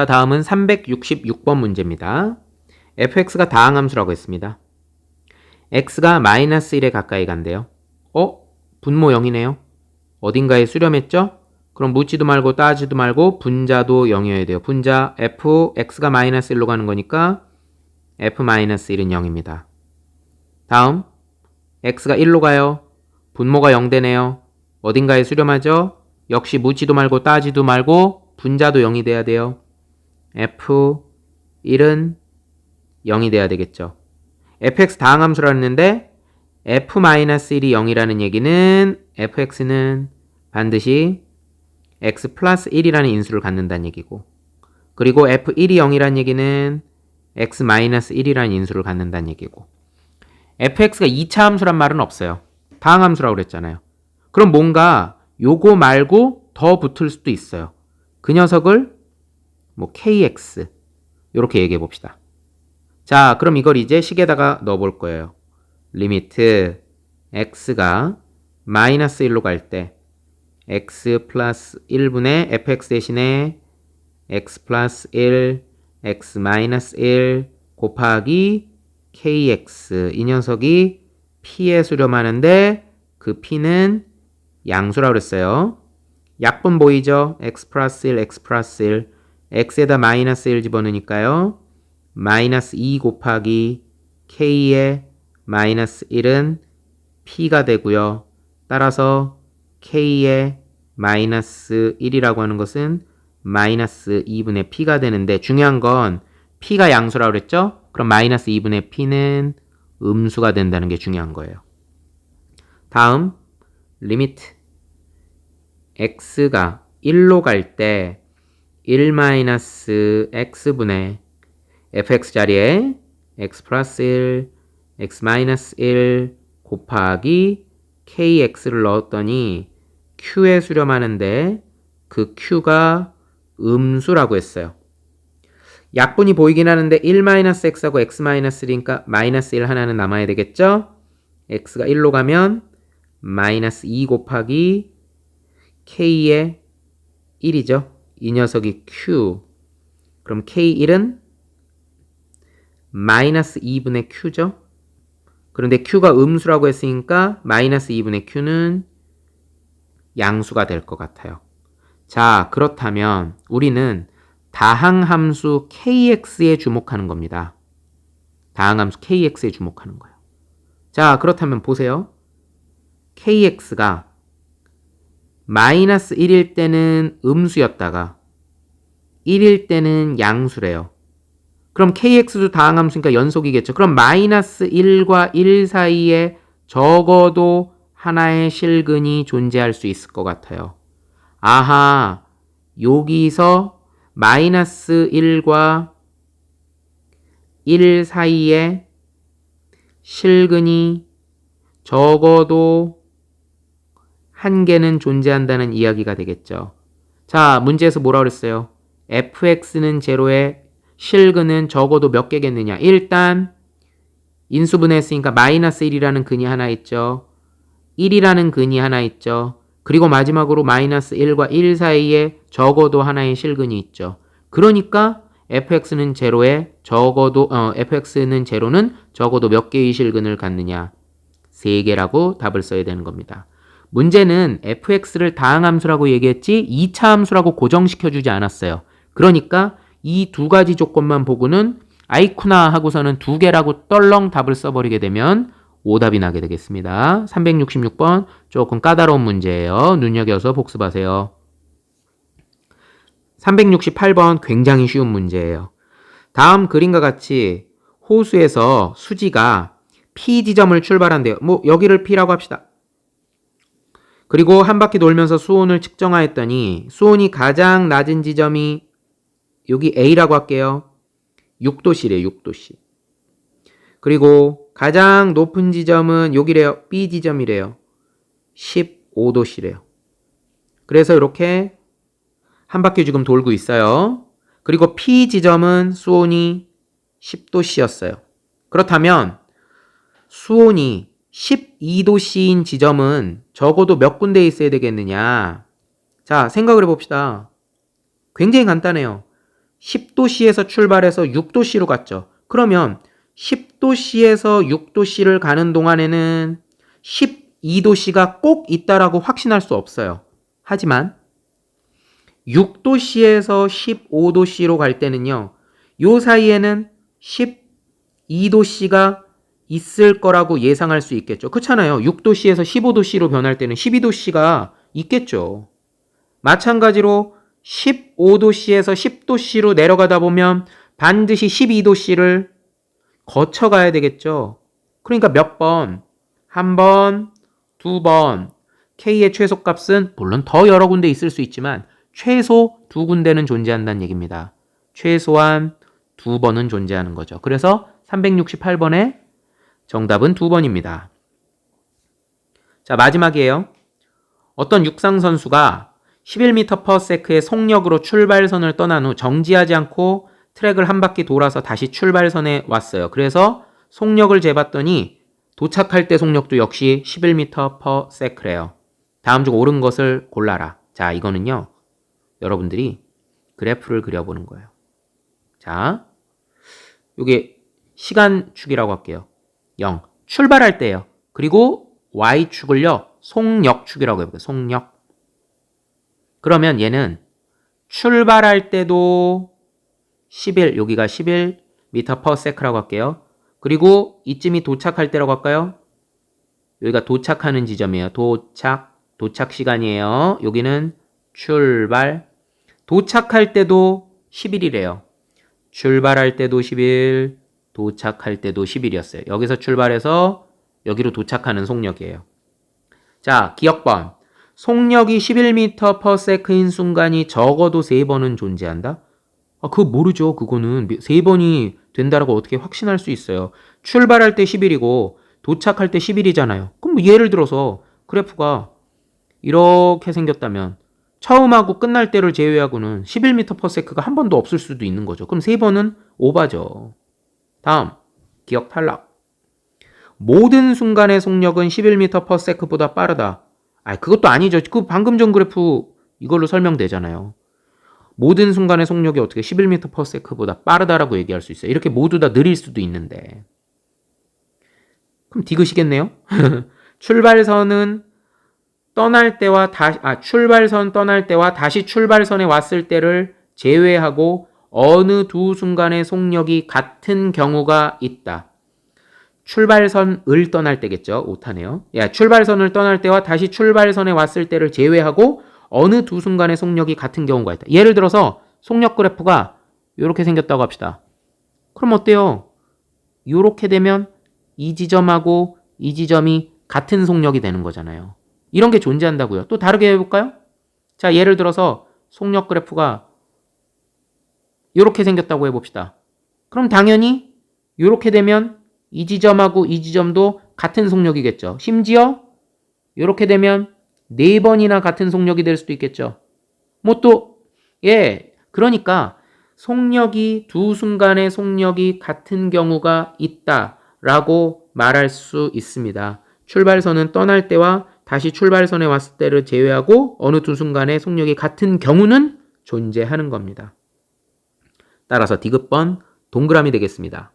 다음은 366번 문제입니다. fx가 다항함수라고 했습니다. x가 마이너스 1에 가까이 간대요. 분모 0이네요. 어딘가에 수렴했죠? 그럼 묻지도 말고 따지도 말고 분자도 0이어야 돼요. 분자 f, x가 마이너스 1로 가는 거니까 f-1은 0입니다. 다음 x가 1로 가요. 분모가 0 되네요. 어딘가에 수렴하죠? 역시 묻지도 말고 따지도 말고 분자도 0이 돼야 돼요. f1은 0이 돼야 되겠죠. fx 다항함수라 했는데 f-1이 0이라는 얘기는 fx는 반드시 x 플러스 1이라는 인수를 갖는다는 얘기고, 그리고 f1이 0이라는 얘기는 x 마이너스 1이라는 인수를 갖는다는 얘기고, fx가 2차 함수란 말은 없어요. 다항함수라고 그랬잖아요. 그럼 뭔가 요거 말고 더 붙을 수도 있어요. 그 녀석을 뭐 kx 이렇게 얘기해 봅시다. 자, 그럼 이걸 이제 식에다가 넣어 볼 거예요. 리미트 x가 마이너스 1로 갈 때 x 플러스 1분의 fx 대신에 x 플러스 1, x 마이너스 1 곱하기 kx, 이 녀석이 p에 수렴하는데 그 p는 양수라고 그랬어요. 약분 보이죠? x 플러스 1, x 플러스 1, x에다 마이너스 1 집어넣으니까요. 마이너스 2 곱하기 k의 마이너스 1은 p가 되고요. 따라서 k의 마이너스 1이라고 하는 것은 마이너스 2분의 p가 되는데, 중요한 건 p가 양수라고 그랬죠? 그럼 마이너스 2분의 p는 음수가 된다는 게 중요한 거예요. 다음 리미트 x가 1로 갈 때 1-x분의 fx 자리에 x 플러스 1, x 마이너스 1 곱하기 kx를 넣었더니 q에 수렴하는데 그 q가 음수라고 했어요. 약분이 보이긴 하는데 1-x하고 x-1이니까 마이너스 1 하나는 남아야 되겠죠? x가 1로 가면 마이너스 2 곱하기 k의 1이죠. 이 녀석이 q. 그럼 k1은 마이너스 2분의 q죠. 그런데 q가 음수라고 했으니까 마이너스 2분의 q는 양수가 될 것 같아요. 자, 그렇다면 우리는 다항함수 kx에 주목하는 겁니다. 다항함수 kx에 주목하는 거예요. 자, 그렇다면 보세요. kx가 마이너스 1일 때는 음수였다가 1일 때는 양수래요. 그럼 kx도 다항함수니까 연속이겠죠. 그럼 마이너스 1과 1 사이에 적어도 하나의 실근이 존재할 수 있을 것 같아요. 아하, 여기서 마이너스 1과 1 사이에 실근이 적어도 한 개는 존재한다는 이야기가 되겠죠. 자, 문제에서 뭐라 그랬어요? fx는 제로에 실근은 적어도 몇 개겠느냐? 일단 인수분해했으니까 마이너스 1이라는 근이 하나 있죠. 1이라는 근이 하나 있죠. 그리고 마지막으로 마이너스 1과 1 사이에 적어도 하나의 실근이 있죠. 그러니까 fx는 제로에 fx는 제로는 적어도 몇 개의 실근을 갖느냐? 3개라고 답을 써야 되는 겁니다. 문제는 fx를 다항함수라고 얘기했지 2차 함수라고 고정시켜주지 않았어요. 그러니까 이 두 가지 조건만 보고는 아이쿠나 하고서는 2개라고 떨렁 답을 써버리게 되면 오답이 나게 되겠습니다. 366번 조금 까다로운 문제예요. 눈여겨서 복습하세요. 368번 굉장히 쉬운 문제예요. 다음 그림과 같이 호수에서 수지가 P 지점을 출발한대요. 여기를 P라고 합시다. 그리고 한 바퀴 돌면서 수온을 측정하였더니 수온이 가장 낮은 지점이 여기 A라고 할게요. 6도씨래요. 6도씨. 그리고 가장 높은 지점은 여기래요. B 지점이래요. 15도씨래요. 그래서 이렇게 한 바퀴 지금 돌고 있어요. 그리고 P 지점은 수온이 10도씨였어요. 그렇다면 수온이 12도씨인 지점은 적어도 몇 군데 있어야 되겠느냐? 자, 생각을 해봅시다. 굉장히 간단해요. 10도씨에서 출발해서 6도씨로 갔죠. 그러면 10도씨에서 6도씨를 가는 동안에는 12도씨가 꼭 있다라고 확신할 수 없어요. 하지만 6도씨에서 15도씨로 갈 때는요. 요 사이에는 12도씨가 있을 거라고 예상할 수 있겠죠. 그렇잖아요. 6도씨에서 15도씨로 변할 때는 12도씨가 있겠죠. 마찬가지로 15도씨에서 10도씨로 내려가다 보면 반드시 12도씨를 거쳐가야 되겠죠. 그러니까 몇 번? 한 번, 두 번. K의 최소값은 물론 더 여러 군데 있을 수 있지만 최소 두 군데는 존재한다는 얘기입니다. 최소한 두 번은 존재하는 거죠. 그래서 368번의 정답은 2번입니다. 자, 마지막이에요. 어떤 육상 선수가 11m/s의 속력으로 출발선을 떠난 후 정지하지 않고 트랙을 한 바퀴 돌아서 다시 출발선에 왔어요. 그래서 속력을 재봤더니 도착할 때 속력도 역시 11m/s래요. 다음 중 옳은 것을 골라라. 자, 이거는요. 여러분들이 그래프를 그려보는 거예요. 자, 이게 시간축이라고 할게요. 0. 출발할 때예요. 그리고 Y축을요. 속력축이라고 해볼게요. 속력. 그러면 얘는 출발할 때도 11, 여기가 11m/s라고 할게요. 그리고 이쯤이 도착할 때라고 할까요? 여기가 도착하는 지점이에요. 도착 시간이에요. 여기는 출발. 도착할 때도 11이래요. 출발할 때도 11, 도착할 때도 11이었어요. 여기서 출발해서 여기로 도착하는 속력이에요. 자, 기억번. 속력이 11m/s인 순간이 적어도 3번은 존재한다? 그거 모르죠. 그거는 3번이 된다라고 어떻게 확신할 수 있어요. 출발할 때 11이고 도착할 때 11이잖아요. 그럼 뭐 예를 들어서 그래프가 이렇게 생겼다면 처음하고 끝날 때를 제외하고는 11m/s가 한 번도 없을 수도 있는 거죠. 그럼 3번은 오바죠. 다음, 기억 탈락. 모든 순간의 속력은 11m/s보다 빠르다. 그것도 아니죠. 그 방금 전 그래프 이걸로 설명되잖아요. 모든 순간의 속력이 어떻게 11m/s보다 빠르다라고 얘기할 수 있어요. 이렇게 모두 다 느릴 수도 있는데. 그럼 디귿이겠네요. 출발선 떠날 때와 다시 출발선에 왔을 때를 제외하고 어느 두 순간의 속력이 같은 경우가 있다. 출발선을 떠날 때겠죠. 오타네요. 출발선을 떠날 때와 다시 출발선에 왔을 때를 제외하고 어느 두 순간의 속력이 같은 경우가 있다. 예를 들어서 속력 그래프가 이렇게 생겼다고 합시다. 그럼 어때요? 이렇게 되면 이 지점하고 이 지점이 같은 속력이 되는 거잖아요. 이런 게 존재한다고요. 또 다르게 해볼까요? 자, 예를 들어서 속력 그래프가 이렇게 생겼다고 해봅시다. 그럼 당연히 이렇게 되면 이 지점하고 이 지점도 같은 속력이겠죠. 심지어 이렇게 되면 4번이나 같은 속력이 될 수도 있겠죠. 그러니까 속력이 두 순간의 속력이 같은 경우가 있다라고 말할 수 있습니다. 출발선은 떠날 때와 다시 출발선에 왔을 때를 제외하고 어느 두 순간의 속력이 같은 경우는 존재하는 겁니다. 따라서 디귿번 동그라미 되겠습니다.